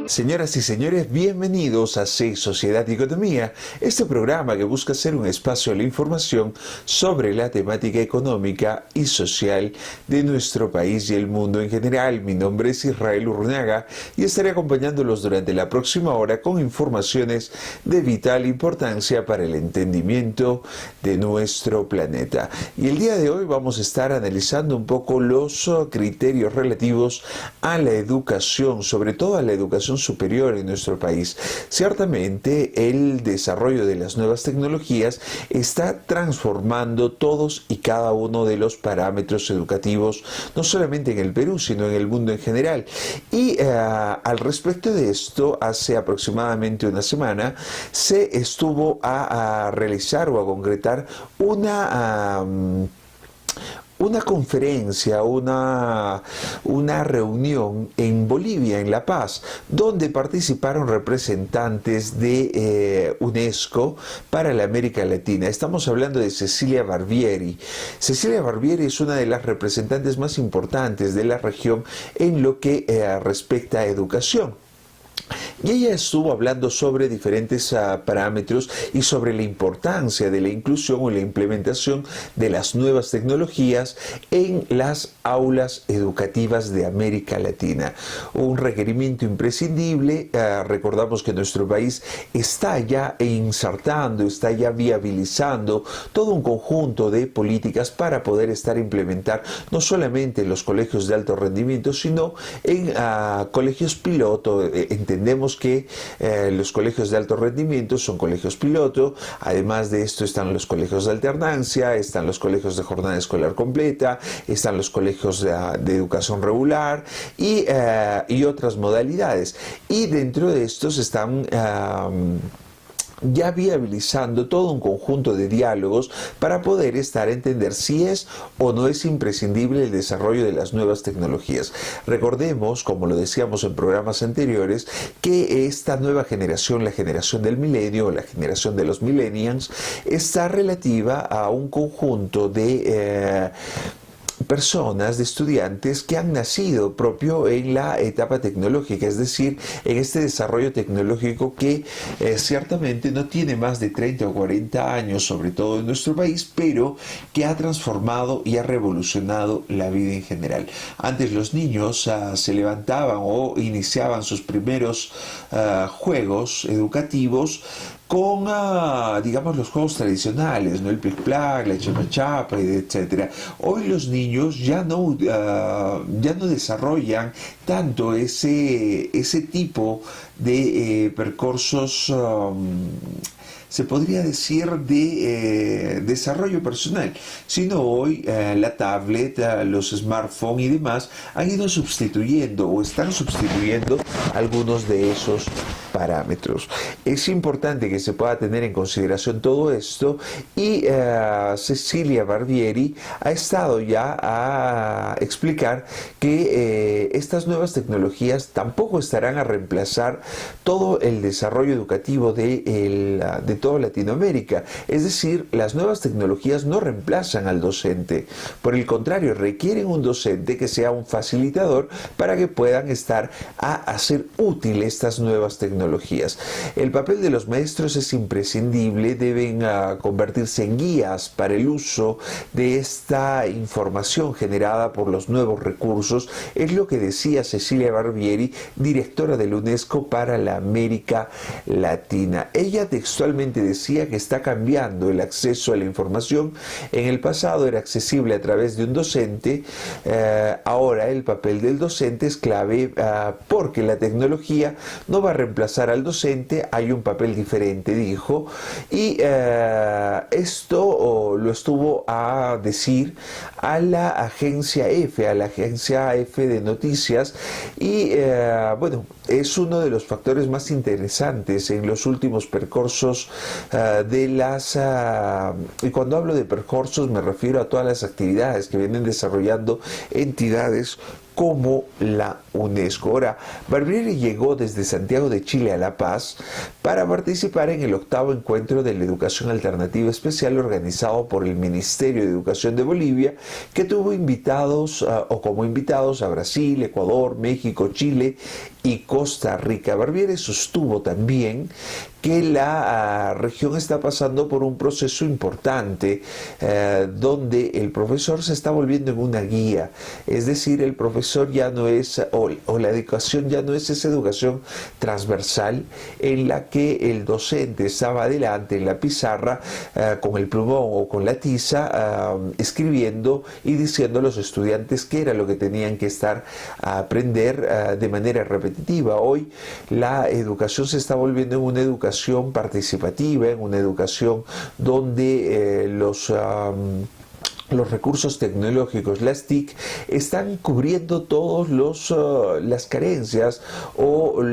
Señoras y señores, bienvenidos a C, Sociedad y Economía, este programa que busca ser un espacio de la información sobre la temática económica y social de nuestro país y el mundo en general. Mi nombre es Israel Urruñaga y estaré acompañándolos durante la próxima hora con informaciones de vital importancia para el entendimiento de nuestro planeta. Y el día de hoy vamos a estar analizando un poco los criterios relativos a la educación, sobre todo a la educación superior en nuestro país. Ciertamente el desarrollo de las nuevas tecnologías está transformando todos y cada uno de los parámetros educativos, no solamente en el Perú, sino en el mundo en general. Y al respecto de esto, hace aproximadamente una semana se estuvo a realizar o a concretar una conferencia, una reunión en Bolivia, en La Paz, donde participaron representantes de UNESCO para la América Latina. Estamos hablando de Cecilia Barbieri. Cecilia Barbieri es una de las representantes más importantes de la región en lo que respecta a educación. Y ella estuvo hablando sobre diferentes parámetros y sobre la importancia de la inclusión o la implementación de las nuevas tecnologías en las aulas educativas de América Latina. Un requerimiento imprescindible. Recordamos que nuestro país está ya insertando, está ya viabilizando todo un conjunto de políticas para poder implementar no solamente en los colegios de alto rendimiento, sino en colegios piloto. Entendemos que los colegios de alto rendimiento son colegios piloto. Además de esto están los colegios de alternancia, están los colegios de jornada escolar completa, están los colegios de educación regular y otras modalidades. Y dentro de estos están ya viabilizando todo un conjunto de diálogos para poder entender si es o no es imprescindible el desarrollo de las nuevas tecnologías. Recordemos, como lo decíamos en programas anteriores, que esta nueva generación, la generación del milenio, la generación de los millennials, está relativa a un conjunto de personas, de estudiantes que han nacido propio en la etapa tecnológica, es decir, en este desarrollo tecnológico que ciertamente no tiene más de 30 o 40 años, sobre todo en nuestro país, pero que ha transformado y ha revolucionado la vida en general. Antes los niños se levantaban o iniciaban sus primeros juegos educativos con, digamos, los juegos tradicionales, ¿no? El plic-plac, la chapa-chapa, etc. Hoy los niños ya no desarrollan tanto ese tipo de percursos, se podría decir, de desarrollo personal, sino hoy la tablet, los smartphones y demás han ido sustituyendo o están sustituyendo algunos de esos parámetros. Es importante que se pueda tener en consideración todo esto y Cecilia Barbieri ha estado ya a explicar que estas nuevas tecnologías tampoco estarán a reemplazar todo el desarrollo educativo de toda Latinoamérica. Es decir, las nuevas tecnologías no reemplazan al docente. Por el contrario, requieren un docente que sea un facilitador para que puedan hacer útil estas nuevas tecnologías. El papel de los maestros es imprescindible, deben convertirse en guías para el uso de esta información generada por los nuevos recursos, es lo que decía Cecilia Barbieri, directora de la UNESCO para la América Latina. Ella textualmente decía que está cambiando el acceso a la información. En el pasado era accesible a través de un docente, ahora el papel del docente es clave porque la tecnología no va a reemplazar al docente, hay un papel diferente, dijo, y esto lo estuvo a decir a la agencia EFE, de noticias, y bueno, es uno de los factores más interesantes en los últimos percursos y cuando hablo de percursos me refiero a todas las actividades que vienen desarrollando entidades como la UNESCO. Ahora, Barbieri llegó desde Santiago de Chile a La Paz para participar en el 8º encuentro de la educación alternativa especial organizado por el Ministerio de Educación de Bolivia, que tuvo invitados como invitados a Brasil, Ecuador, México, Chile y Costa Rica. Barbieri sostuvo también que la región está pasando por un proceso importante donde el profesor se está volviendo en una guía, es decir, el profesor ya no es, o la educación ya no es esa educación transversal en la que el docente estaba adelante en la pizarra con el plumón o con la tiza escribiendo y diciendo a los estudiantes qué era lo que tenían que estar a aprender de manera repetitiva. Hoy la educación se está volviendo en una educación participativa, en una educación donde los recursos tecnológicos, las TIC, están cubriendo todos las carencias o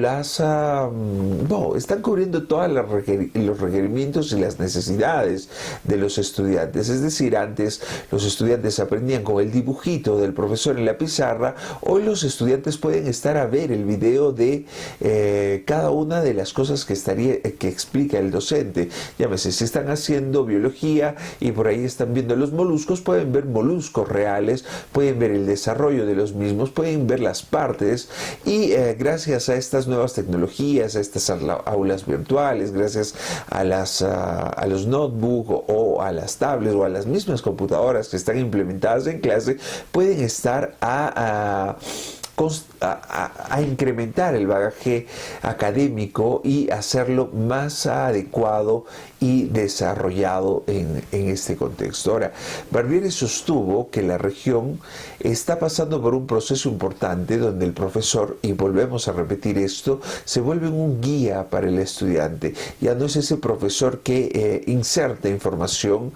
están cubriendo todos los requerimientos y las necesidades de los estudiantes. Es decir, antes los estudiantes aprendían con el dibujito del profesor en la pizarra, hoy los estudiantes pueden estar a ver el video de cada una de las cosas que explica el docente. Llámese, si están haciendo biología y por ahí están viendo los moluscos, pueden ver moluscos reales, pueden ver el desarrollo de los mismos, pueden ver las partes y gracias a estas nuevas tecnologías, a estas aulas virtuales, gracias a los notebooks o a las tablets o a las mismas computadoras que están implementadas en clase, pueden estar a incrementar el bagaje académico y hacerlo más adecuado y desarrollado en este contexto. Ahora, Barbieri sostuvo que la región está pasando por un proceso importante donde el profesor, y volvemos a repetir esto, se vuelve un guía para el estudiante. Ya no es ese profesor que inserta información,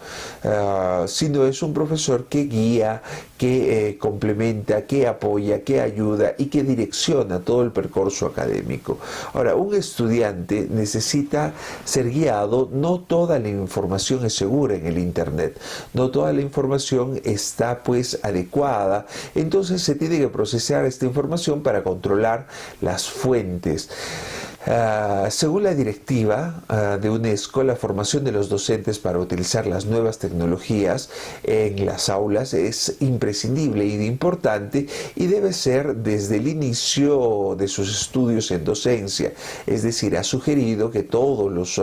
sino es un profesor que guía, que complementa, que apoya, que ayuda y que direcciona todo el percurso académico. Ahora, un estudiante necesita ser guiado. No toda la información es segura en el Internet, no toda la información está pues adecuada, entonces se tiene que procesar esta información para controlar las fuentes. Según la directiva de UNESCO, la formación de los docentes para utilizar las nuevas tecnologías en las aulas es imprescindible y importante y debe ser desde el inicio de sus estudios en docencia. Es decir, ha sugerido que todos los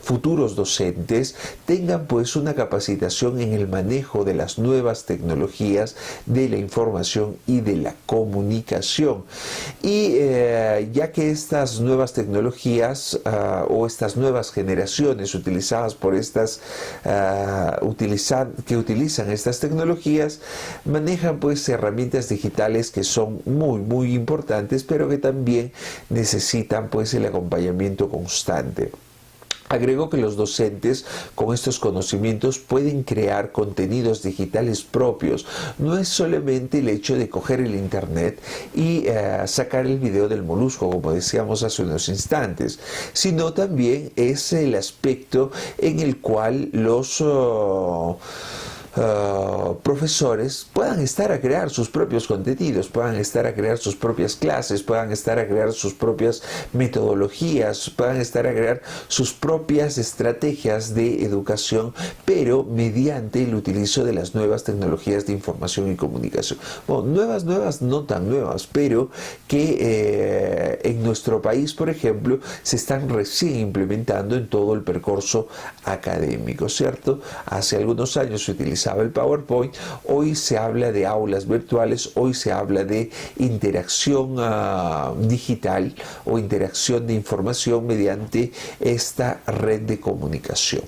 futuros docentes tengan pues una capacitación en el manejo de las nuevas tecnologías de la información y de la comunicación. Y ya que estas nuevas tecnologías o estas nuevas generaciones utilizadas por estas que utilizan estas tecnologías manejan pues herramientas digitales que son muy importantes, pero que también necesitan pues el acompañamiento constante. Agregó que los docentes con estos conocimientos pueden crear contenidos digitales propios. No es solamente el hecho de coger el internet y sacar el video del molusco, como decíamos hace unos instantes, sino también es el aspecto en el cual los profesores puedan estar a crear sus propios contenidos, puedan estar a crear sus propias clases, puedan estar a crear sus propias metodologías, puedan estar a crear sus propias estrategias de educación, pero mediante el utilizo de las nuevas tecnologías de información y comunicación. Bueno, nuevas, no tan nuevas, pero que en nuestro país, por ejemplo, se están recién implementando en todo el percurso académico, ¿cierto? Hace algunos años se utilizaba el PowerPoint, hoy se habla de aulas virtuales, hoy se habla de interacción digital o interacción de información mediante esta red de comunicación.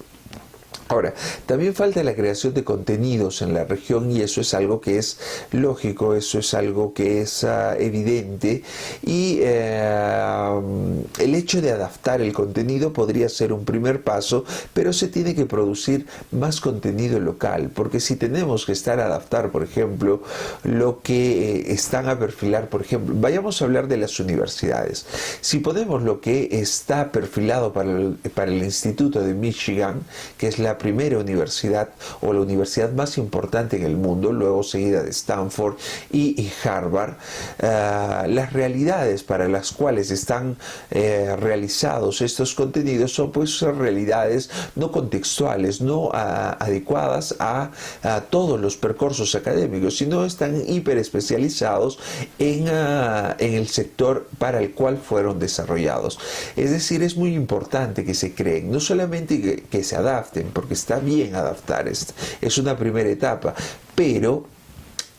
Ahora, también falta la creación de contenidos en la región y eso es algo que es lógico, eso es algo que es evidente y el hecho de adaptar el contenido podría ser un primer paso, pero se tiene que producir más contenido local, porque si tenemos que estar a adaptar, por ejemplo, lo que están a perfilar, por ejemplo, vayamos a hablar de las universidades. Si ponemos lo que está perfilado para el Instituto de Michigan, que es la primera universidad o la universidad más importante en el mundo, luego seguida de Stanford y Harvard, las realidades para las cuales están realizados estos contenidos son pues realidades no contextuales, no adecuadas a todos los percursos académicos, sino están hiper especializados en el sector para el cual fueron desarrollados. Es decir, es muy importante que se creen, no solamente que se adapten, porque está bien adaptar, es una primera etapa, pero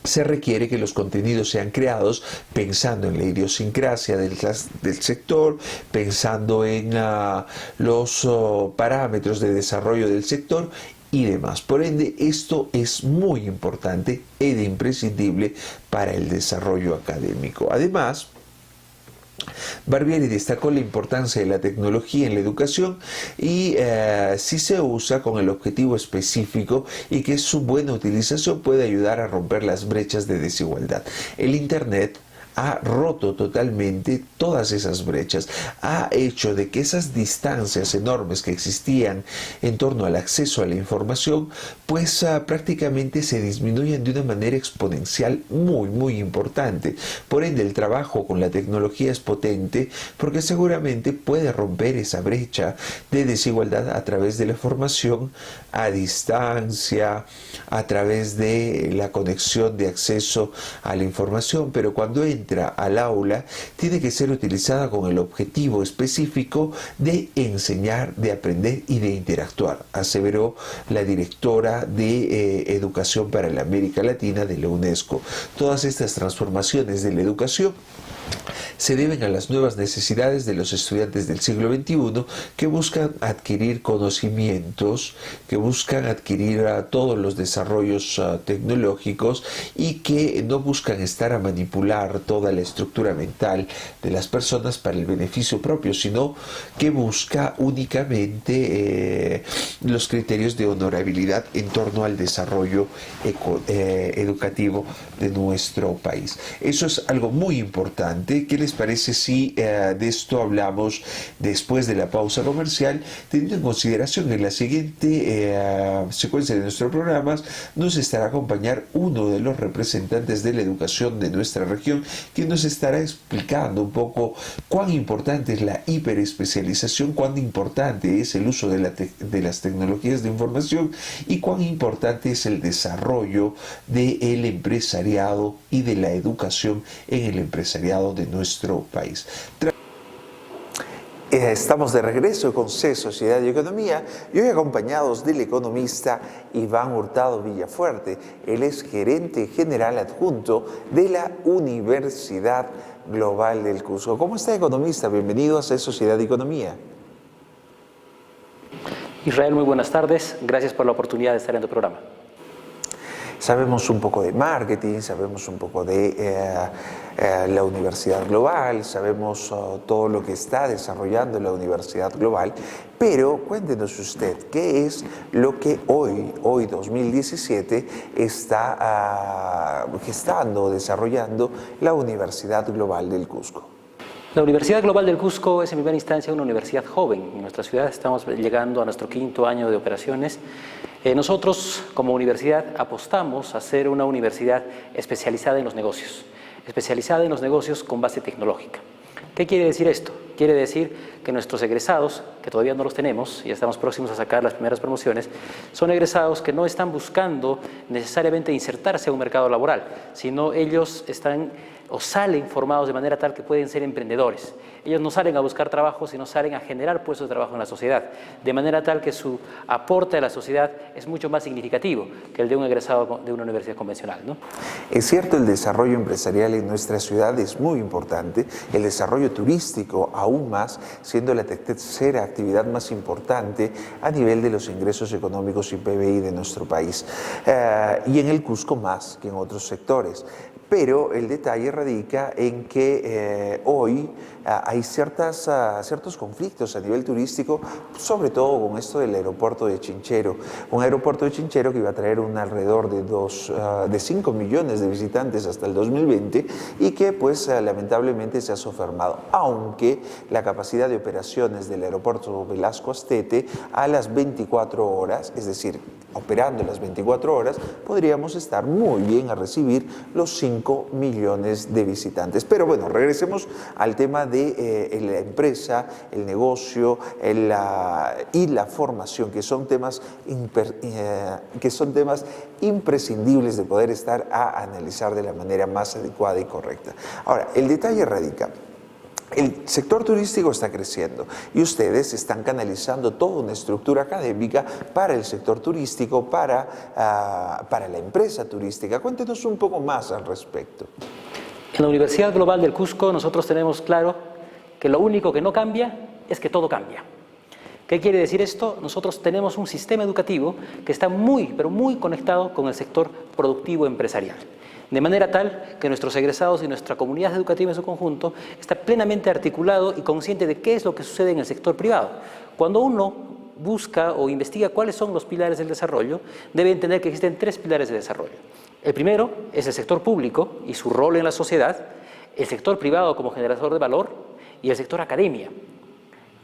se requiere que los contenidos sean creados pensando en la idiosincrasia del sector, pensando en los parámetros de desarrollo del sector y demás. Por ende, esto es muy importante e imprescindible para el desarrollo académico. Además, Barbieri destacó la importancia de la tecnología en la educación y si se usa con el objetivo específico y que su buena utilización puede ayudar a romper las brechas de desigualdad. El Internet ha roto totalmente todas esas brechas, ha hecho de que esas distancias enormes que existían en torno al acceso a la información, pues prácticamente se disminuyen de una manera exponencial muy importante. Por ende, el trabajo con la tecnología es potente porque seguramente puede romper esa brecha de desigualdad a través de la formación a distancia, a través de la conexión de acceso a la información, pero cuando entra al aula tiene que ser utilizada con el objetivo específico de enseñar, de aprender y de interactuar, aseveró la directora de Educación para la América Latina de la UNESCO. Todas estas transformaciones de la educación se deben a las nuevas necesidades de los estudiantes del siglo XXI que buscan adquirir conocimientos, que buscan adquirir todos los desarrollos tecnológicos y que no buscan estar a manipular toda la estructura mental de las personas para el beneficio propio, sino que busca únicamente los criterios de honorabilidad en torno al desarrollo educativo de nuestro país. Eso es algo muy importante. ¿Qué les parece si de esto hablamos después de la pausa comercial, teniendo en consideración que en la siguiente secuencia de nuestros programas nos estará a acompañar uno de los representantes de la educación de nuestra región, que nos estará explicando un poco cuán importante es la hiperespecialización, cuán importante es el uso de las tecnologías de información y cuán importante es el desarrollo del empresariado y de la educación en el empresariado de nuestro país. Estamos de regreso con C, Sociedad y Economía, y hoy acompañados del economista Iván Hurtado Villafuerte. Él es gerente general adjunto de la Universidad Global del Cusco. ¿Cómo está, economista? Bienvenido a C, Sociedad y Economía. Israel, muy buenas tardes. Gracias por la oportunidad de estar en tu programa. Sabemos un poco de marketing, sabemos un poco de la Universidad Global, sabemos todo lo que está desarrollando la Universidad Global, pero cuéntenos usted, ¿qué es lo que hoy 2017, está gestando, desarrollando la Universidad Global del Cusco? La Universidad Global del Cusco es en primera instancia una universidad joven. En nuestra ciudad estamos llegando a nuestro 5º año de operaciones. Nosotros como universidad apostamos a ser una universidad especializada en los negocios con base tecnológica. ¿Qué quiere decir esto? Quiere decir que nuestros egresados, que todavía no los tenemos y estamos próximos a sacar las primeras promociones, son egresados que no están buscando necesariamente insertarse a un mercado laboral, sino ellos están o salen formados de manera tal que pueden ser emprendedores. Ellos no salen a buscar trabajo, sino salen a generar puestos de trabajo en la sociedad, de manera tal que su aporte a la sociedad es mucho más significativo que el de un egresado de una universidad convencional, ¿no? Es cierto, el desarrollo empresarial en nuestra ciudad es muy importante, el desarrollo turístico aún más, siendo la tercera actividad más importante a nivel de los ingresos económicos y PBI de nuestro país, y en el Cusco más que en otros sectores. Pero el detalle radica en que hoy hay ciertos conflictos a nivel turístico, sobre todo con esto del aeropuerto de Chinchero. Un aeropuerto de Chinchero que iba a traer alrededor de 5 millones de visitantes hasta el 2020 y que pues lamentablemente se ha sofernado. Aunque la capacidad de operaciones del aeropuerto Velasco Astete a las 24 horas, es decir, operando las 24 horas, podríamos estar muy bien a recibir los 5 millones de visitantes. Pero bueno, regresemos al tema de la empresa, el negocio y la formación, que son temas imprescindibles de poder estar a analizar de la manera más adecuada y correcta. Ahora, el detalle radica. El sector turístico está creciendo y ustedes están canalizando toda una estructura académica para el sector turístico, para la empresa turística. Cuéntenos un poco más al respecto. En la Universidad Global del Cusco nosotros tenemos claro que lo único que no cambia es que todo cambia. ¿Qué quiere decir esto? Nosotros tenemos un sistema educativo que está pero muy conectado con el sector productivo empresarial. De manera tal que nuestros egresados y nuestra comunidad educativa en su conjunto está plenamente articulado y consciente de qué es lo que sucede en el sector privado. Cuando uno busca o investiga cuáles son los pilares del desarrollo, debe entender que existen 3 pilares de desarrollo. El primero es el sector público y su rol en la sociedad, el sector privado como generador de valor y el sector academia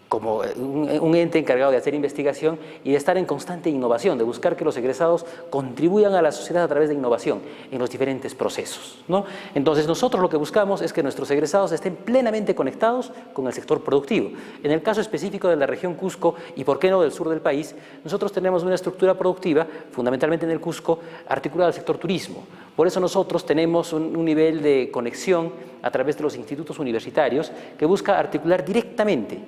como un ente encargado de hacer investigación y de estar en constante innovación, de buscar que los egresados contribuyan a la sociedad a través de innovación en los diferentes procesos, ¿no? Entonces nosotros lo que buscamos es que nuestros egresados estén plenamente conectados con el sector productivo. En el caso específico de la región Cusco y por qué no del sur del país, nosotros tenemos una estructura productiva, fundamentalmente en el Cusco, articulada al sector turismo. Por eso nosotros tenemos un nivel de conexión a través de los institutos universitarios que busca articular directamente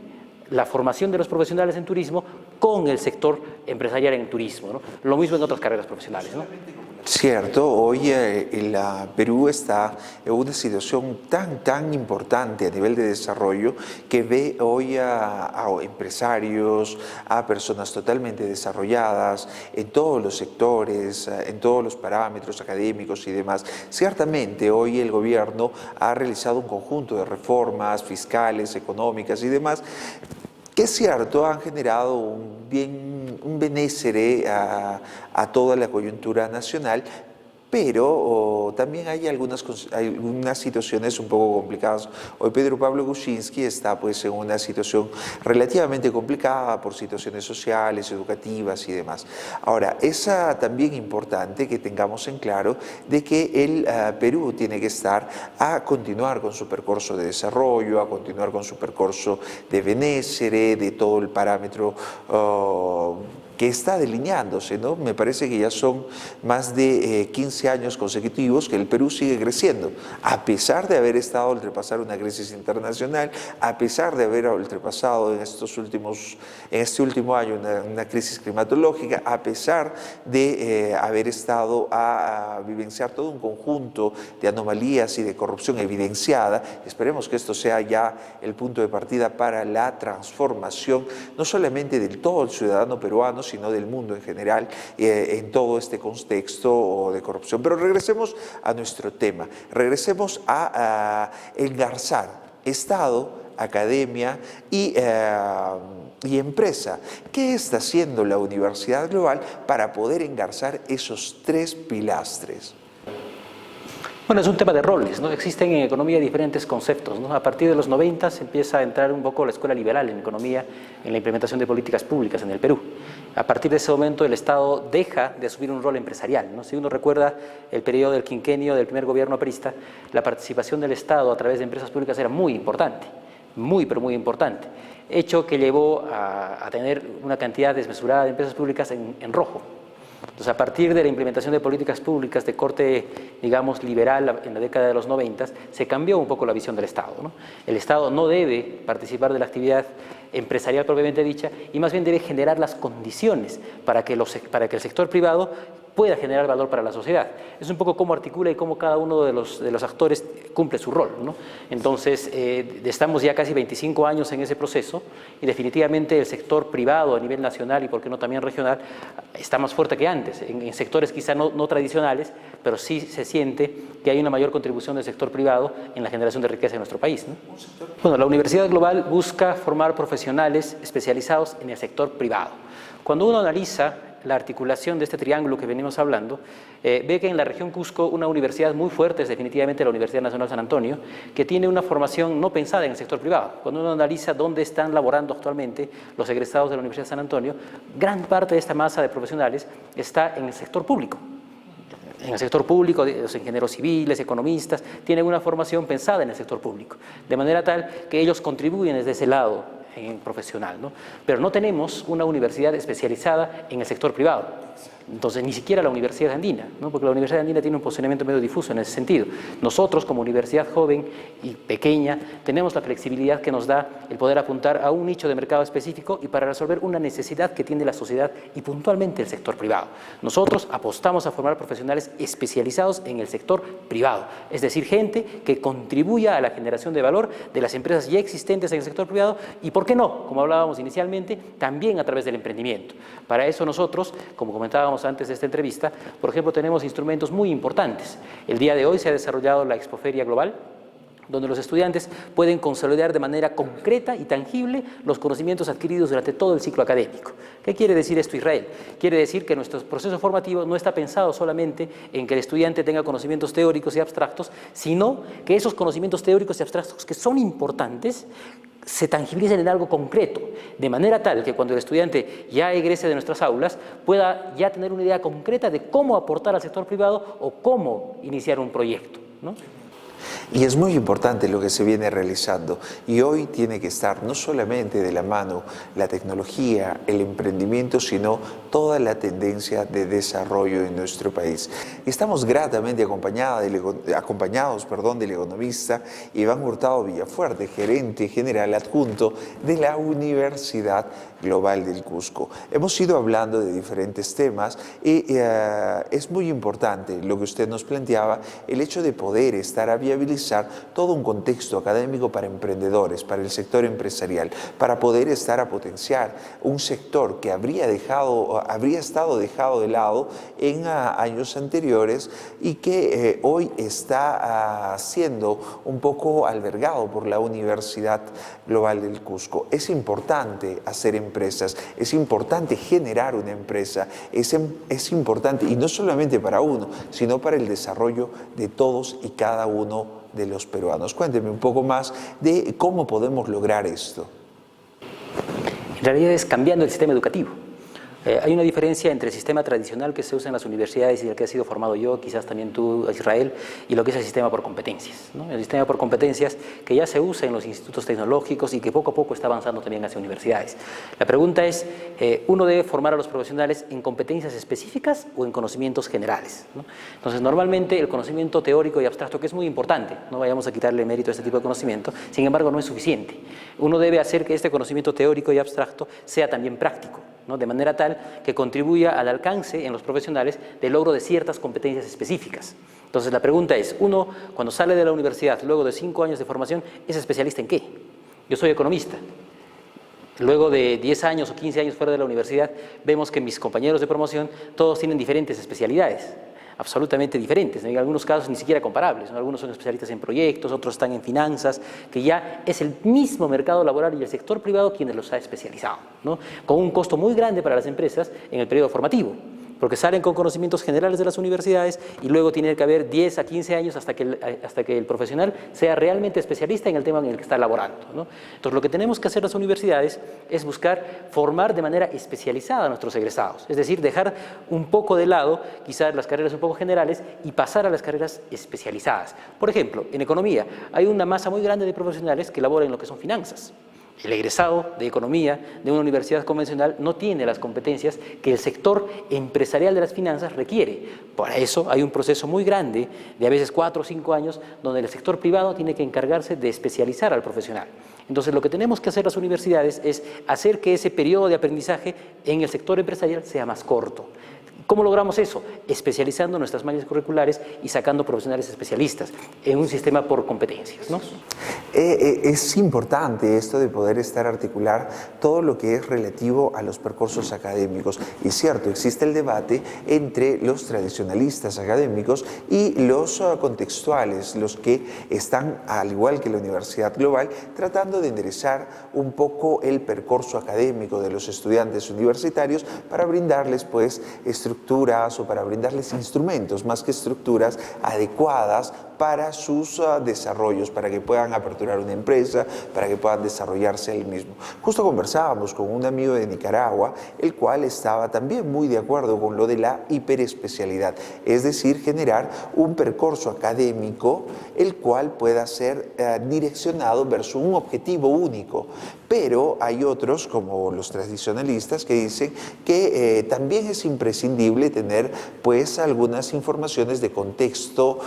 la formación de los profesionales en turismo con el sector empresarial en turismo, ¿no? Lo mismo en otras carreras profesionales, ¿no? Cierto, hoy el Perú está en una situación tan importante a nivel de desarrollo que ve hoy a empresarios, a personas totalmente desarrolladas en todos los sectores, en todos los parámetros académicos y demás. Ciertamente hoy el gobierno ha realizado un conjunto de reformas fiscales, económicas y demás que es cierto, han generado un benécere a toda la coyuntura nacional, pero también hay algunas situaciones un poco complicadas. Hoy Pedro Pablo Kuczynski está pues en una situación relativamente complicada por situaciones sociales, educativas y demás. Ahora, es también importante que tengamos en claro de que el Perú tiene que estar a continuar con su percurso de desarrollo, a continuar con su percurso de benécere, de todo el parámetro que está delineándose, ¿no? Me parece que ya son más de 15 años consecutivos que el Perú sigue creciendo, a pesar de haber estado al ultrapasar una crisis internacional, a pesar de haber ultrapasado en este último año una crisis climatológica, a pesar de haber estado a vivenciar todo un conjunto de anomalías y de corrupción evidenciada. Esperemos que esto sea ya el punto de partida para la transformación, no solamente del todo el ciudadano peruano, sino del mundo en general, en todo este contexto de corrupción. Pero regresemos a nuestro tema, regresemos a engarzar Estado, academia y empresa. ¿Qué está haciendo la Universidad Global para poder engarzar esos 3 pilastres? Bueno, es un tema de roles, ¿no? Existen en economía diferentes conceptos, ¿no? A partir de los 90 se empieza a entrar un poco la escuela liberal en economía, en la implementación de políticas públicas en el Perú. A partir de ese momento el Estado deja de asumir un rol empresarial, ¿no? Si uno recuerda el periodo del quinquenio del primer gobierno aprista, la participación del Estado a través de empresas públicas era muy importante, pero muy importante, hecho que llevó a tener una cantidad desmesurada de empresas públicas en rojo. Entonces, a partir de la implementación de políticas públicas de corte, digamos, liberal en la década de los 90, se cambió un poco la visión del Estado, ¿no? El Estado no debe participar de la actividad empresarial propiamente dicha y más bien debe generar las condiciones para que el sector privado pueda generar valor para la sociedad. Es un poco cómo articula y cómo cada uno de los actores cumple su rol, ¿no? Entonces, estamos ya casi 25 años en ese proceso y definitivamente el sector privado a nivel nacional y por qué no también regional está más fuerte que antes, en sectores quizá no tradicionales, pero sí se siente que hay una mayor contribución del sector privado en la generación de riqueza en nuestro país, ¿no? Bueno, la Universidad Global busca formar profesionales especializados en el sector privado. Cuando uno analiza la articulación de este triángulo que venimos hablando, ve que en la región Cusco una universidad muy fuerte es definitivamente la Universidad Nacional San Antonio, que tiene una formación no pensada en el sector privado. Cuando uno analiza dónde están laborando actualmente los egresados de la Universidad San Antonio, gran parte de esta masa de profesionales está en el sector público. En el sector público, los ingenieros civiles, economistas, tienen una formación pensada en el sector público, de manera tal que ellos contribuyen desde ese lado profesional, ¿no? Pero no tenemos una universidad especializada en el sector privado. Entonces, ni siquiera la Universidad Andina, ¿no? Porque la Universidad Andina tiene un posicionamiento medio difuso en ese sentido. Nosotros, como universidad joven y pequeña, tenemos la flexibilidad que nos da el poder apuntar a un nicho de mercado específico y para resolver una necesidad que tiene la sociedad y puntualmente el sector privado. Nosotros apostamos a formar profesionales especializados en el sector privado, es decir, gente que contribuya a la generación de valor de las empresas ya existentes en el sector privado y, ¿por qué no?, como hablábamos inicialmente, también a través del emprendimiento. Para eso nosotros, como comentábamos antes de esta entrevista, por ejemplo, tenemos instrumentos muy importantes. El día de hoy se ha desarrollado la Expoferia Global, donde los estudiantes pueden consolidar de manera concreta y tangible los conocimientos adquiridos durante todo el ciclo académico. ¿Qué quiere decir esto, Israel? Quiere decir que nuestro proceso formativo no está pensado solamente en que el estudiante tenga conocimientos teóricos y abstractos, sino que esos conocimientos teóricos y abstractos que son importantes se tangibilicen en algo concreto, de manera tal que cuando el estudiante ya egrese de nuestras aulas pueda ya tener una idea concreta de cómo aportar al sector privado o cómo iniciar un proyecto, ¿no? Y es muy importante lo que se viene realizando y hoy tiene que estar no solamente de la mano la tecnología, el emprendimiento, sino toda la tendencia de desarrollo en nuestro país. Estamos gratamente acompañados del economista Iván Hurtado Villafuerte, gerente general adjunto de la Universidad Global del Cusco. Hemos ido hablando de diferentes temas y es muy importante lo que usted nos planteaba, el hecho de poder estar a viabilizar todo un contexto académico para emprendedores, para el sector empresarial, para poder estar a potenciar un sector que habría estado dejado de lado en años anteriores y que hoy está siendo un poco albergado por la Universidad Global del Cusco. Es importante hacer empresas, es importante generar una empresa, es importante, y no solamente para uno, sino para el desarrollo de todos y cada uno de los peruanos. Cuénteme un poco más de cómo podemos lograr esto. En realidad es cambiando el sistema educativo. Hay una diferencia entre el sistema tradicional que se usa en las universidades y el que he sido formado yo, quizás también tú, Israel, y lo que es el sistema por competencias, ¿no? El sistema por competencias que ya se usa en los institutos tecnológicos y que poco a poco está avanzando también hacia universidades. La pregunta es, ¿uno debe formar a los profesionales en competencias específicas o en conocimientos generales, ¿no? Entonces, normalmente el conocimiento teórico y abstracto, que es muy importante, no vayamos a quitarle mérito a este tipo de conocimiento, sin embargo no es suficiente. Uno debe hacer que este conocimiento teórico y abstracto sea también práctico, ¿no? De manera tal que contribuya al alcance en los profesionales del logro de ciertas competencias específicas. Entonces la pregunta es, uno cuando sale de la universidad, luego de 5 años de formación, ¿es especialista en qué? Yo soy economista. Luego de 10 años o 15 años fuera de la universidad, vemos que mis compañeros de promoción todos tienen diferentes especialidades, absolutamente diferentes, en algunos casos ni siquiera comparables, ¿no? Algunos son especialistas en proyectos, otros están en finanzas, que ya es el mismo mercado laboral y el sector privado quienes los ha especializado, ¿no? Con un costo muy grande para las empresas en el periodo formativo, porque salen con conocimientos generales de las universidades y luego tiene que haber 10 a 15 años hasta que el profesional sea realmente especialista en el tema en el que está laborando, ¿no? Entonces, lo que tenemos que hacer las universidades es buscar formar de manera especializada a nuestros egresados, es decir, dejar un poco de lado quizás las carreras un poco generales y pasar a las carreras especializadas. Por ejemplo, en economía hay una masa muy grande de profesionales que laboran en lo que son finanzas. El egresado de economía de una universidad convencional no tiene las competencias que el sector empresarial de las finanzas requiere. Para eso hay un proceso muy grande, de a veces 4 o 5 años, donde el sector privado tiene que encargarse de especializar al profesional. Entonces, lo que tenemos que hacer las universidades es hacer que ese periodo de aprendizaje en el sector empresarial sea más corto, ¿Cómo logramos eso? Especializando nuestras mallas curriculares y sacando profesionales especialistas en un sistema por competencias, ¿no? Es importante esto de poder articular todo lo que es relativo a los percursos académicos. Y es cierto, existe el debate entre los tradicionalistas académicos y los contextuales, los que están, al igual que la Universidad Global, tratando de enderezar un poco el percurso académico de los estudiantes universitarios para brindarles pues estructuras o para brindarles instrumentos, más que estructuras, adecuadas para sus desarrollos, para que puedan aperturar una empresa, para que puedan desarrollarse ahí mismo. Justo conversábamos con un amigo de Nicaragua, el cual estaba también muy de acuerdo con lo de la hiperespecialidad, es decir, generar un percurso académico el cual pueda ser direccionado versus un objetivo único. Pero hay otros, como los tradicionalistas, que dicen que también es imprescindible tener pues algunas informaciones de contexto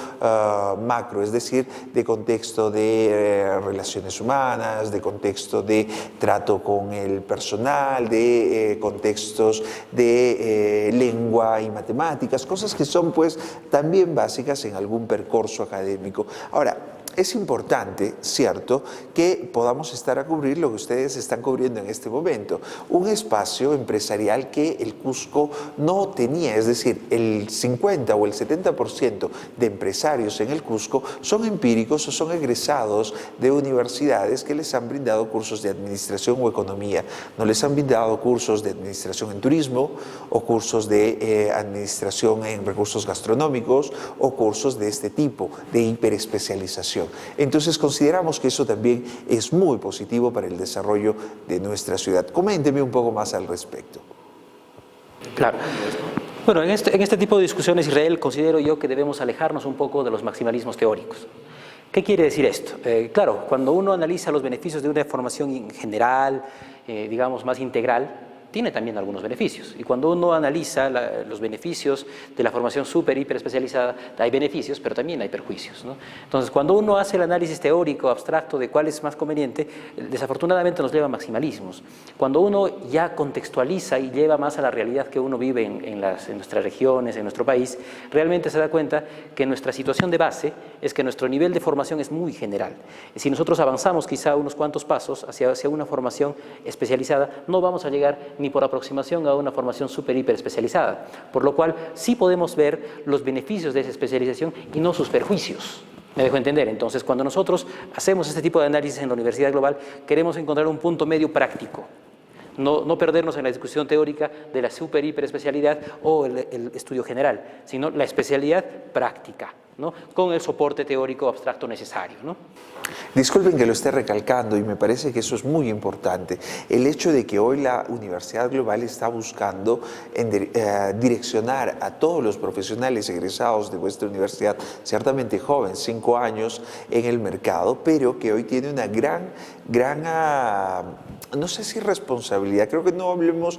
macro, es decir, de contexto de relaciones humanas, de contexto de trato con el personal, de contextos de lengua y matemáticas, cosas que son pues también básicas en algún percurso académico. Ahora, es importante, cierto, que podamos estar a cubrir lo que ustedes están cubriendo en este momento, un espacio empresarial que el Cusco no tenía, es decir, el 50 o el 70% de empresarios en el Cusco son empíricos o son egresados de universidades que les han brindado cursos de administración o economía, no les han brindado cursos de administración en turismo o cursos de administración en recursos gastronómicos o cursos de este tipo, de hiperespecialización. Entonces consideramos que eso también es muy positivo para el desarrollo de nuestra ciudad. Coménteme un poco más al respecto. Claro. Bueno, en este tipo de discusiones, Israel, considero yo que debemos alejarnos un poco de los maximalismos teóricos. ¿Qué quiere decir esto? Claro, cuando uno analiza los beneficios de una formación general, digamos más integral, tiene también algunos beneficios. Y cuando uno analiza los beneficios de la formación súper, hiper especializada, hay beneficios, pero también hay perjuicios, ¿no? Entonces, cuando uno hace el análisis teórico, abstracto, de cuál es más conveniente, desafortunadamente nos lleva a maximalismos. Cuando uno ya contextualiza y lleva más a la realidad que uno vive en nuestras regiones, en nuestro país, realmente se da cuenta que nuestra situación de base es que nuestro nivel de formación es muy general. Si nosotros avanzamos quizá unos cuantos pasos hacia una formación especializada, no vamos a llegar ni por aproximación a una formación súper hiper especializada, por lo cual sí podemos ver los beneficios de esa especialización y no sus perjuicios. ¿Me dejo entender? Entonces, cuando nosotros hacemos este tipo de análisis en la Universidad Global, queremos encontrar un punto medio práctico. No perdernos en la discusión teórica de la súper hiper especialidad o el estudio general, sino la especialidad práctica, ¿no? Con el soporte teórico abstracto necesario, ¿no? Disculpen que lo esté recalcando y me parece que eso es muy importante. El hecho de que hoy la Universidad Global está buscando direccionar a todos los profesionales egresados de vuestra universidad, ciertamente joven, 5 años en el mercado, pero que hoy tiene una gran, no sé si responsabilidad, creo que no hablemos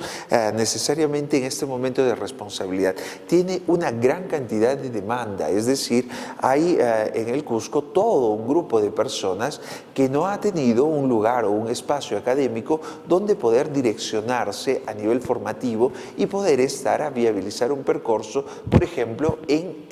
necesariamente en este momento de responsabilidad, tiene una gran cantidad de demanda, es decir, hay en el Cusco todo un grupo de personas que no ha tenido un lugar o un espacio académico donde poder direccionarse a nivel formativo y poder estar a viabilizar un percurso, por ejemplo, en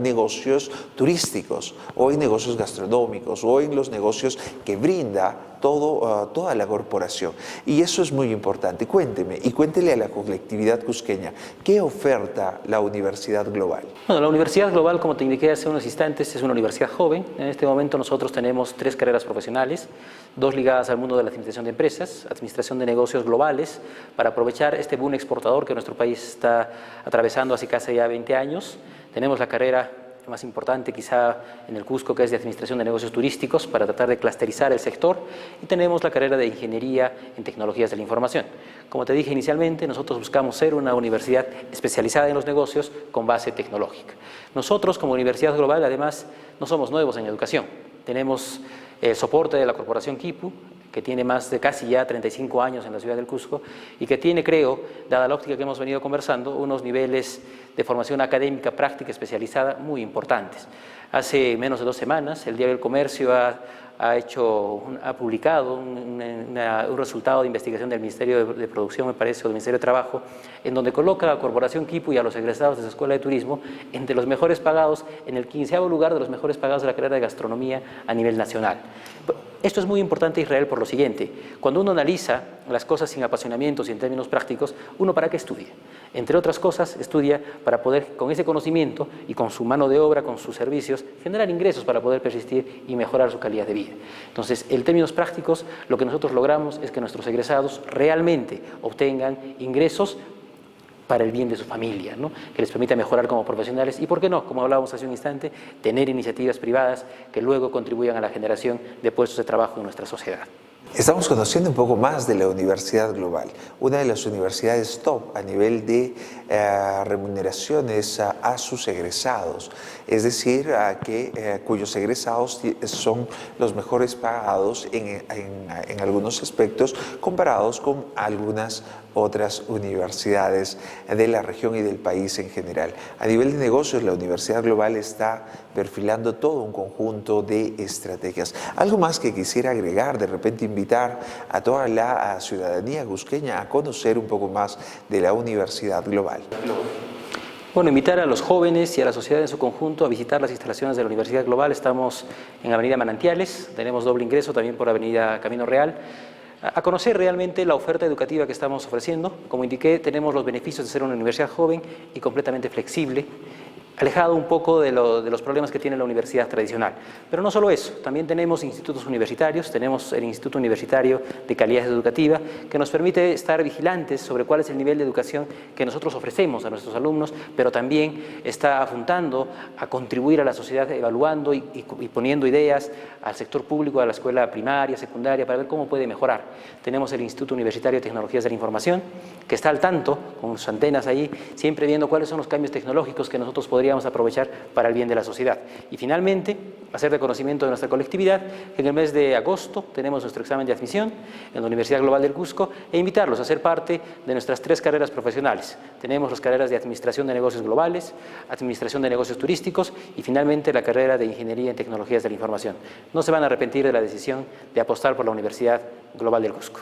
negocios turísticos o en negocios gastronómicos o en los negocios que brinda toda la corporación. Y eso es muy importante. Cuénteme y cuéntele a la colectividad cusqueña, ¿qué oferta la Universidad Global? Bueno, la Universidad Global, como te indiqué hace unos instantes, es una universidad joven. En este momento nosotros tenemos 3 carreras profesionales, 2 ligadas al mundo de la administración de empresas, administración de negocios globales, para aprovechar este boom exportador que nuestro país está atravesando hace casi ya 20 años. Tenemos la carrera más importante quizá en el Cusco, que es de Administración de Negocios Turísticos, para tratar de clusterizar el sector, y tenemos la carrera de Ingeniería en Tecnologías de la Información. Como te dije inicialmente, nosotros buscamos ser una universidad especializada en los negocios con base tecnológica. Nosotros, como Universidad Global, además, no somos nuevos en educación. Tenemos el soporte de la Corporación Quipu, que tiene más de casi ya 35 años en la ciudad del Cusco y que tiene, creo, dada la óptica que hemos venido conversando, unos niveles de formación académica, práctica, especializada muy importantes. Hace menos de 2 semanas, el Diario del Comercio ha ha publicado un resultado de investigación del Ministerio de Producción, me parece, o del Ministerio de Trabajo, en donde coloca a Corporación Quipu y a los egresados de su Escuela de Turismo entre los mejores pagados, en el 15º lugar de los mejores pagados de la carrera de gastronomía a nivel nacional. Esto es muy importante, Israel, por lo siguiente: cuando uno analiza las cosas sin apasionamientos y en términos prácticos, ¿uno para qué estudia? Entre otras cosas, estudia para poder, con ese conocimiento y con su mano de obra, con sus servicios, generar ingresos para poder persistir y mejorar su calidad de vida. Entonces, en términos prácticos, lo que nosotros logramos es que nuestros egresados realmente obtengan ingresos para el bien de su familia, ¿no? Que les permita mejorar como profesionales y, ¿por qué no?, como hablábamos hace un instante, tener iniciativas privadas que luego contribuyan a la generación de puestos de trabajo en nuestra sociedad. Estamos conociendo un poco más de la Universidad Global, una de las universidades top a nivel de remuneraciones a sus egresados, es decir, cuyos egresados son los mejores pagados en algunos aspectos comparados con algunas otras universidades de la región y del país en general. A nivel de negocios, la Universidad Global está perfilando todo un conjunto de estrategias. Algo más que quisiera agregar, de repente invitar a toda la ciudadanía cusqueña a conocer un poco más de la Universidad Global. Bueno, invitar a los jóvenes y a la sociedad en su conjunto a visitar las instalaciones de la Universidad Global. Estamos en Avenida Manantiales, tenemos doble ingreso también por Avenida Camino Real, a conocer realmente la oferta educativa que estamos ofreciendo. Como indiqué, tenemos los beneficios de ser una universidad joven y completamente flexible, alejado un poco de los problemas que tiene la universidad tradicional. Pero no solo eso, también tenemos institutos universitarios, tenemos el Instituto Universitario de Calidad Educativa, que nos permite estar vigilantes sobre cuál es el nivel de educación que nosotros ofrecemos a nuestros alumnos, pero también está apuntando a contribuir a la sociedad, evaluando y poniendo ideas al sector público, a la escuela primaria, secundaria, para ver cómo puede mejorar. Tenemos el Instituto Universitario de Tecnologías de la Información, que está al tanto, con sus antenas ahí, siempre viendo cuáles son los cambios tecnológicos que nosotros podríamos aprovechar para el bien de la sociedad. Y finalmente, hacer reconocimiento de nuestra colectividad, que en el mes de agosto tenemos nuestro examen de admisión en la Universidad Global del Cusco, e invitarlos a ser parte de nuestras 3 carreras profesionales. Tenemos las carreras de Administración de Negocios Globales, Administración de Negocios Turísticos y finalmente la carrera de Ingeniería en Tecnologías de la Información. No se van a arrepentir de la decisión de apostar por la Universidad Global del Cusco.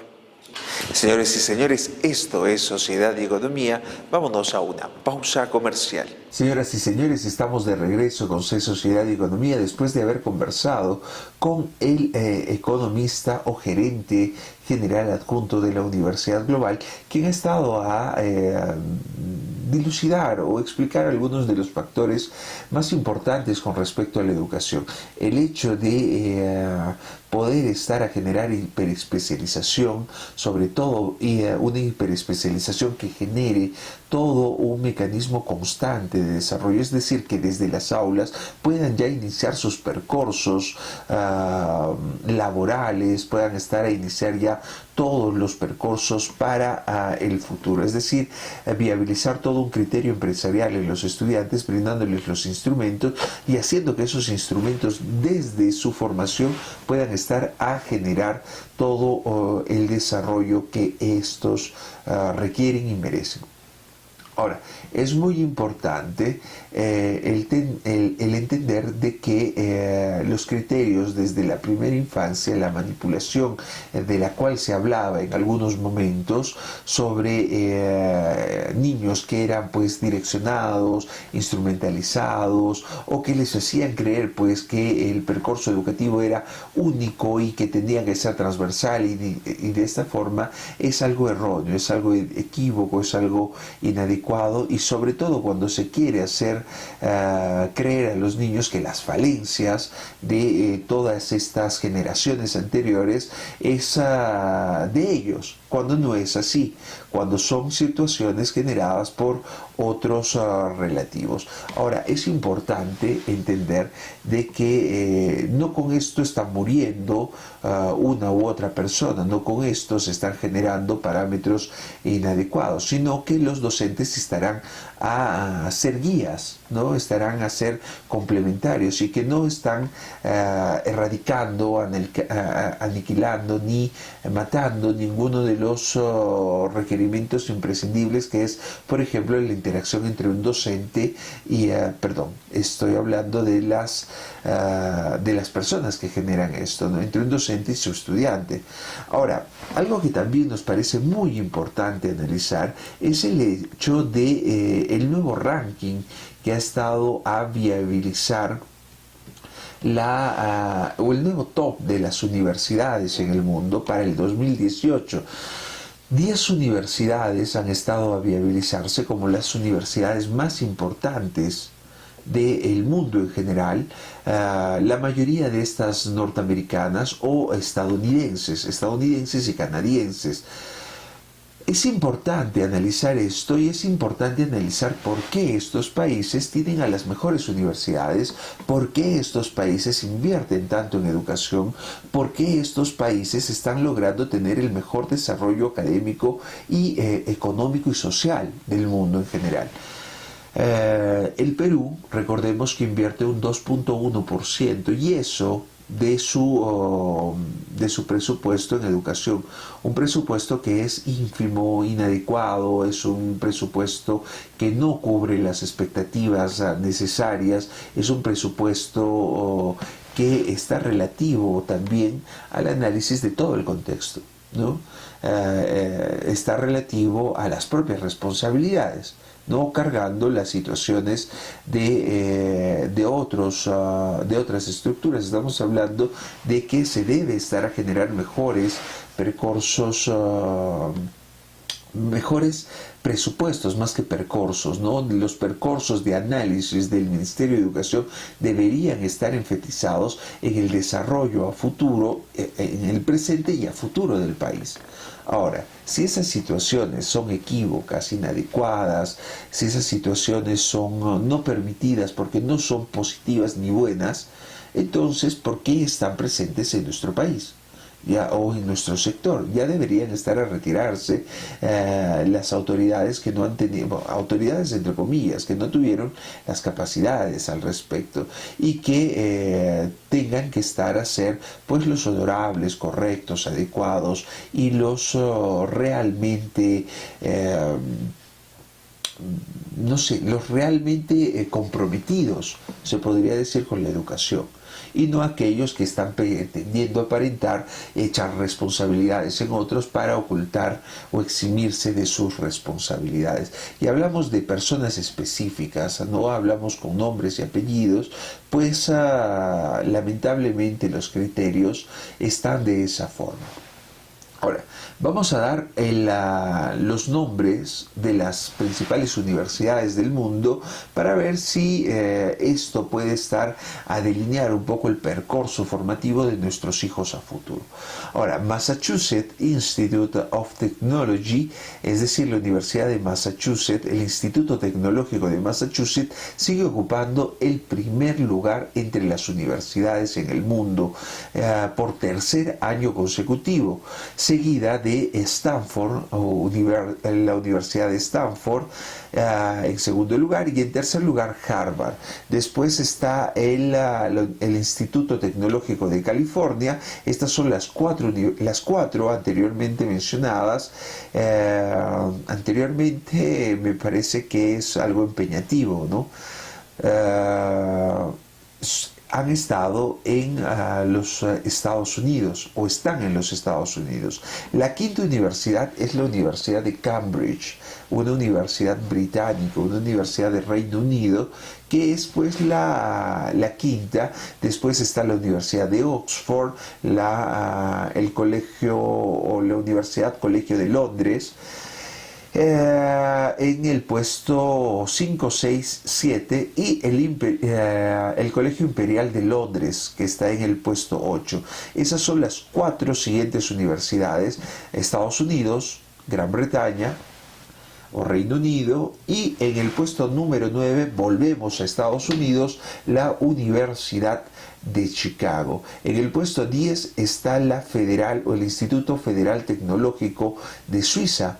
Señores y señores, esto es Sociedad y Economía. Vámonos a una pausa comercial. Señoras y señores, estamos de regreso con C Sociedad y Economía después de haber conversado con el economista o gerente general adjunto de la Universidad Global, quien ha estado a dilucidar o explicar algunos de los factores más importantes con respecto a la educación. El hecho de poder estar a generar hiperespecialización, sobre todo una hiperespecialización que genere todo un mecanismo constante de desarrollo, es decir, que desde las aulas puedan ya iniciar sus percursos laborales, puedan estar a iniciar ya todos los percursos para el futuro, es decir, viabilizar todo un criterio empresarial en los estudiantes, brindándoles los instrumentos y haciendo que esos instrumentos desde su formación puedan estar a generar todo el desarrollo que estos requieren y merecen. Ahora, es muy importante el entender de que los criterios desde la primera infancia, la manipulación de la cual se hablaba en algunos momentos sobre niños que eran pues direccionados, instrumentalizados o que les hacían creer pues que el percurso educativo era único y que tendría que ser transversal y de esta forma es algo erróneo, es algo equívoco, es algo inadecuado y sobre todo cuando se quiere hacer creer a los niños que las falencias de todas estas generaciones anteriores es de ellos, cuando no es así, cuando son situaciones generadas por otros relativos. Ahora, es importante entender de que no con esto está muriendo una u otra persona, no con esto se están generando parámetros inadecuados, sino que los docentes análisis estarán a ser guías, ¿no? Estarán a ser complementarios y que no están erradicando, aniquilando ni matando ninguno de los requerimientos imprescindibles, que es, por ejemplo, la interacción entre un docente y, estoy hablando de las personas que generan esto, ¿no? Entre un docente y su estudiante. Ahora, algo que también nos parece muy importante analizar es el hecho de el nuevo ranking que ha estado a viabilizar o el nuevo top de las universidades en el mundo para el 2018. 10 universidades han estado a viabilizarse como las universidades más importantes del mundo en general, la mayoría de estas norteamericanas o estadounidenses y canadienses. Es importante analizar esto y es importante analizar por qué estos países tienen a las mejores universidades, por qué estos países invierten tanto en educación, por qué estos países están logrando tener el mejor desarrollo académico y económico y social del mundo en general. El Perú, recordemos que invierte un 2.1% y eso de su presupuesto en educación, un presupuesto que es ínfimo, inadecuado, es un presupuesto que no cubre las expectativas necesarias, es un presupuesto que está relativo también al análisis de todo el contexto, ¿no? Está relativo a las propias responsabilidades, no cargando las situaciones de otras estructuras. Estamos hablando de que se debe estar a generar mejores percursos, mejores presupuestos más que percursos, ¿no? Los percursos de análisis del Ministerio de Educación deberían estar enfatizados en el desarrollo a futuro, en el presente y a futuro del país. Ahora, si esas situaciones son equívocas, inadecuadas, si esas situaciones son no permitidas porque no son positivas ni buenas, entonces, ¿por qué están presentes en nuestro país? O en nuestro sector? Ya deberían estar a retirarse las autoridades que no han tenido, autoridades entre comillas, que no tuvieron las capacidades al respecto y que tengan que estar a ser pues los honorables, correctos, adecuados y los realmente los realmente comprometidos, se podría decir, con la educación, y no aquellos que están tendiendo a aparentar echar responsabilidades en otros para ocultar o eximirse de sus responsabilidades. Y hablamos de personas específicas, no hablamos con nombres y apellidos, pues lamentablemente los criterios están de esa forma. Ahora, vamos a dar los nombres de las principales universidades del mundo para ver si esto puede estar a delinear un poco el percurso formativo de nuestros hijos a futuro. Ahora, Massachusetts Institute of Technology, es decir, la Universidad de Massachusetts, el Instituto Tecnológico de Massachusetts, sigue ocupando el primer lugar entre las universidades en el mundo por tercer año consecutivo, seguida de Stanford, la Universidad de Stanford, en segundo lugar, y en tercer lugar Harvard. Después está el Instituto Tecnológico de California. Estas son las cuatro anteriormente mencionadas. Anteriormente me parece que es algo empeñativo, ¿no? Han estado en los Estados Unidos o están en los Estados Unidos. La quinta universidad es la Universidad de Cambridge, una universidad británica, una universidad de Reino Unido, que es pues la quinta. Después está la Universidad de Oxford, el colegio o la Universidad Colegio de Londres, en el puesto 5, 6, 7, y el Colegio Imperial de Londres, que está en el puesto 8. Esas son las cuatro siguientes universidades: Estados Unidos, Gran Bretaña o Reino Unido, y en el puesto número 9 volvemos a Estados Unidos, la Universidad de Chicago. En el puesto 10 está la Federal o el Instituto Federal Tecnológico de Suiza.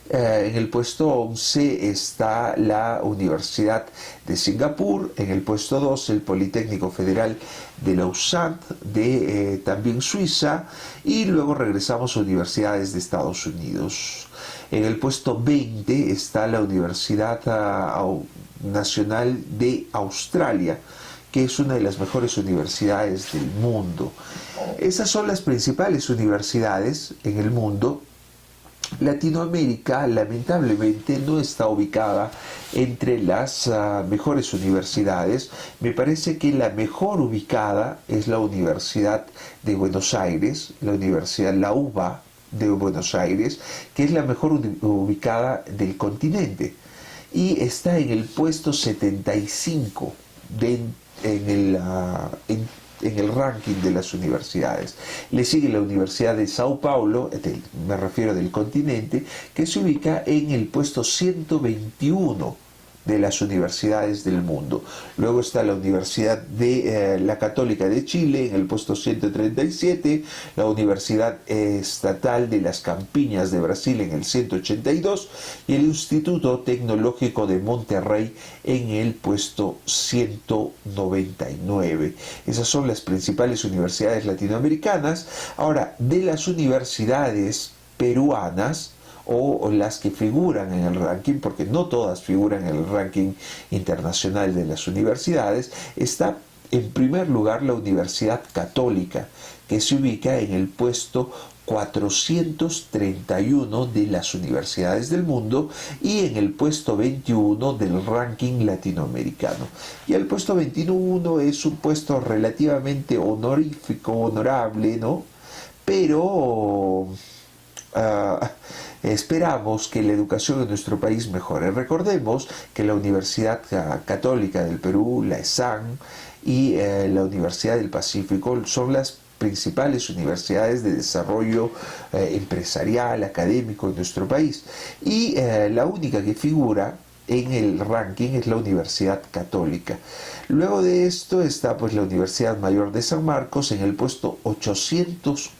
En el puesto 11 está la Universidad de Singapur, en el puesto 12 el Politécnico Federal de Lausanne, de también Suiza, y luego regresamos a universidades de Estados Unidos. En el puesto 20 está la Universidad Nacional de Australia, que es una de las mejores universidades del mundo. Esas son las principales universidades en el mundo. Latinoamérica lamentablemente no está ubicada entre las mejores universidades. Me parece que la mejor ubicada es la Universidad de Buenos Aires, la UBA de Buenos Aires, que es la mejor ubicada del continente y está en el puesto 75 en el ranking de las universidades. Le sigue la Universidad de Sao Paulo, me refiero del continente, que se ubica en el puesto 121 de las universidades del mundo. Luego está la Universidad de la Católica de Chile en el puesto 137, la Universidad Estatal de las Campiñas de Brasil en el 182 y el Instituto Tecnológico de Monterrey en el puesto 199. Esas son las principales universidades latinoamericanas. Ahora, de las universidades peruanas, o las que figuran en el ranking, porque no todas figuran en el ranking internacional de las universidades, está en primer lugar la Universidad Católica, que se ubica en el puesto 431 de las universidades del mundo y en el puesto 21 del ranking latinoamericano. Y el puesto 21 es un puesto relativamente honorífico, honorable, ¿no? Pero esperamos que la educación en nuestro país mejore. Recordemos que la Universidad Católica del Perú, la ESAN, y la Universidad del Pacífico son las principales universidades de desarrollo empresarial, académico en nuestro país. Y la única que figura en el ranking es la Universidad Católica. Luego de esto está pues la Universidad Mayor de San Marcos en el puesto 801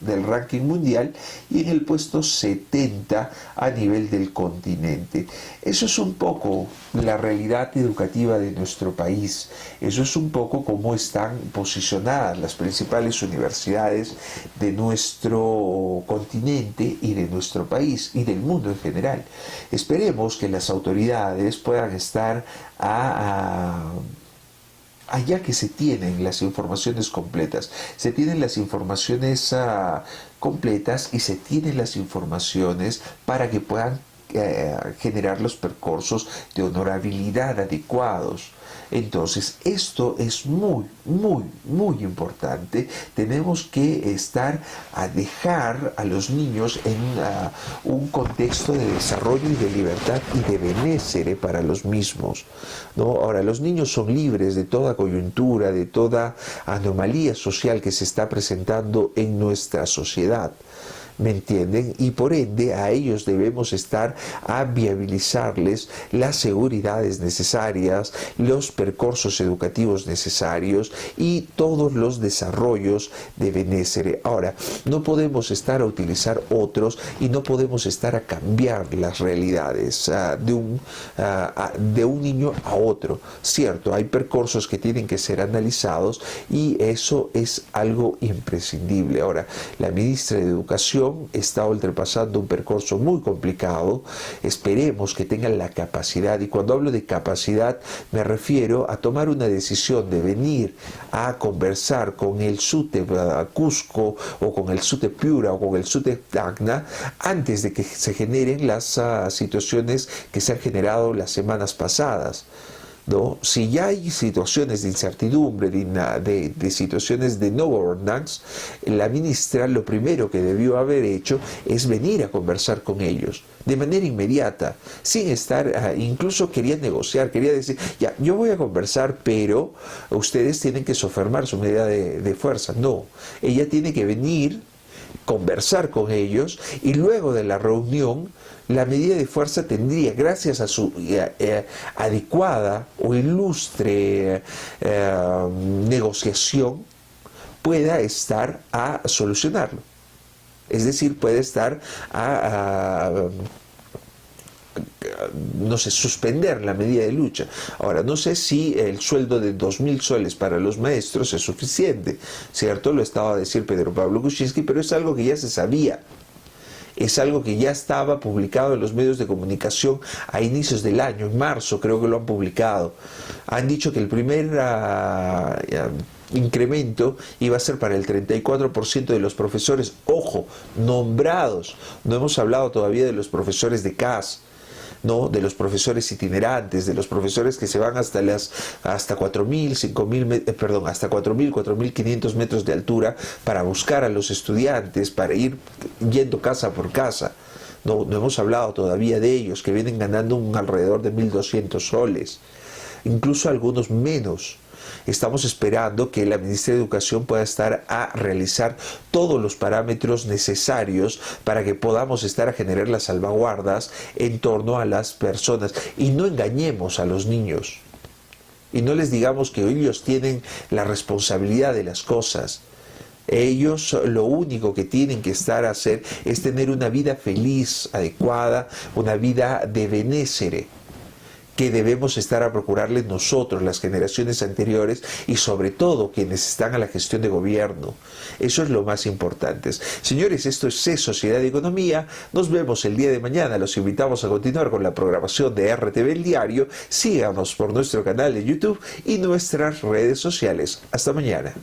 del ranking mundial y en el puesto 70 a nivel del continente. Eso es un poco la realidad educativa de nuestro país. Eso es un poco cómo están posicionadas las principales universidades de nuestro continente y de nuestro país y del mundo en general. Esperemos que las autoridades puedan estar allá que se tienen las informaciones completas, se tienen las informaciones completas y se tienen las informaciones para que puedan generar los percursos de honorabilidad adecuados. Entonces, esto es muy, muy, muy importante. Tenemos que dejar a los niños en un contexto de desarrollo y de libertad y de benécere para los mismos, ¿no? Ahora, los niños son libres de toda coyuntura, de toda anomalía social que se está presentando en nuestra sociedad. ¿Me entienden? Y por ende a ellos debemos viabilizarles las seguridades necesarias, los percursos educativos necesarios y todos los desarrollos de benécere. Ahora, no podemos a utilizar otros y no podemos a cambiar las realidades de un niño a otro. Cierto, hay percursos que tienen que ser analizados y eso es algo imprescindible. Ahora, la ministra de Educación está ultrapasando un percurso muy complicado. Esperemos que tengan la capacidad, y cuando hablo de capacidad me refiero a tomar una decisión de venir a conversar con el SUTE Cusco o con el SUTE Piura o con el SUTE Tacna antes de que se generen las situaciones que se han generado las semanas pasadas, ¿no? Si ya hay situaciones de incertidumbre, de situaciones de no governance, la ministra lo primero que debió haber hecho es venir a conversar con ellos de manera inmediata, sin incluso quería negociar, quería decir, ya, yo voy a conversar, pero ustedes tienen que sofernir su medida de fuerza. No, ella tiene que venir, conversar con ellos y luego de la reunión la medida de fuerza tendría, gracias a su adecuada o ilustre negociación, pueda estar a solucionarlo. Es decir, puede estar no sé, suspender la medida de lucha. Ahora, no sé si el sueldo de 2.000 soles para los maestros es suficiente, ¿cierto? Lo estaba a decir Pedro Pablo Kuczynski, pero es algo que ya se sabía. Es algo que ya estaba publicado en los medios de comunicación a inicios del año, en marzo creo que lo han publicado. Han dicho que el primer incremento iba a ser para el 34% de los profesores, ojo, nombrados. No hemos hablado todavía de los profesores de CAS, ¿no? De los profesores itinerantes, de los profesores que se van hasta 4.000, 5.000, hasta 4.000, 4.500 metros de altura para buscar a los estudiantes, para ir yendo casa por casa. No hemos hablado todavía de ellos, que vienen ganando alrededor de 1.200 soles, incluso algunos menos. Estamos esperando que la Ministeria de Educación pueda estar a realizar todos los parámetros necesarios para que podamos estar a generar las salvaguardas en torno a las personas. Y no engañemos a los niños. Y no les digamos que ellos tienen la responsabilidad de las cosas. Ellos lo único que tienen que estar a hacer es tener una vida feliz, adecuada, una vida de benécere, que debemos estar a procurarles nosotros, las generaciones anteriores y sobre todo quienes están a la gestión de gobierno. Eso es lo más importante. Señores, esto es Sociedad y Economía. Nos vemos el día de mañana. Los invitamos a continuar con la programación de RTV El Diario. Síganos por nuestro canal de YouTube y nuestras redes sociales. Hasta mañana.